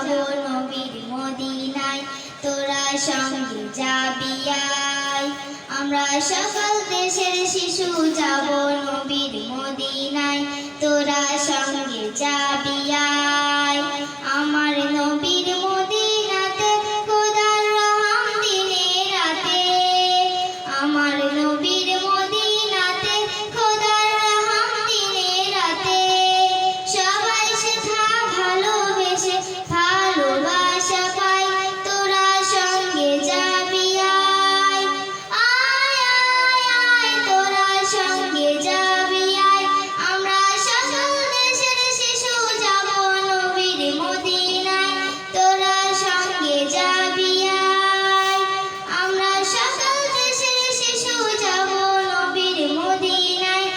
যাব নবীর মদিনায়, তোরা সঙ্গে যাবি আয়। আমরা সকল দেশের শিশু যাব নবীর মদিনায়, তোরা সঙ্গে যাবি আয়। আমার নবীর মদিনাতে খোদার রহম দিনে রাতে, আমার নবীর মদিনাতে খোদার রহম দিনে রাতে। সবাই সেথা ভালোবেসে ভালোবাসা পায়, তোরা সঙ্গে যাবি আয়। আয় আয় আয় তোরা সঙ্গে যাবি আয়। আমরা সকল দেশের শিশু যাব নবীর মদিনায়, তোরা সঙ্গে যাবি আয়। আমরা সকল দেশের শিশু যাব নবীর মদিনায়,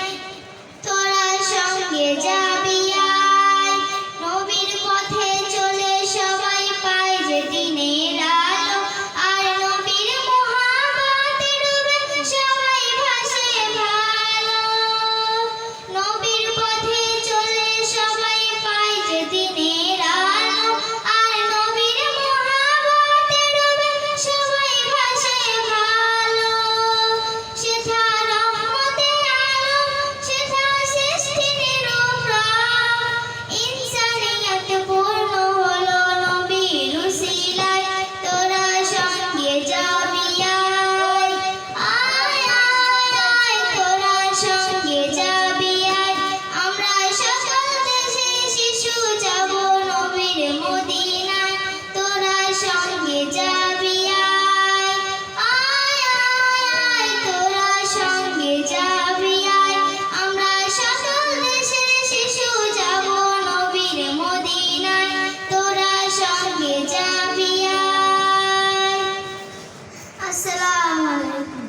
তোরা সঙ্গে যাবি আয়। নবীর পথে চলে সবাই পায় যে দিনের আলো, আর নবীর মহাব্বতে ডুবে সবাই ভাসে ভালো। নবীর পথে চলে সবাই পায় যে দিনের আলো, আর নবীর মহাব্বতে ডুবে সবাই ভাসে ভালো। সেথা রহমতে আলম, সেথা সৃষ্টি নিরুপম, ইনসানিয়ত পূর্ণ হলো নবীর উসিলায়, তোরা সঙ্গে যাবি আয়। আয় আয় আয় তোরা সঙ্গে যাবি আয়। আমরা সকল দেশের শিশু যাব নবীর মদিনায়, তোরা সঙ্গে যাবি আয়। আয় আয় আয় তোরা সঙ্গে যাবি আয়। আমরা সকল দেশের শিশু যাব নবীর মদিনায়, তোরা সঙ্গে যাবি আয়। আসসালামু আলাইকুম।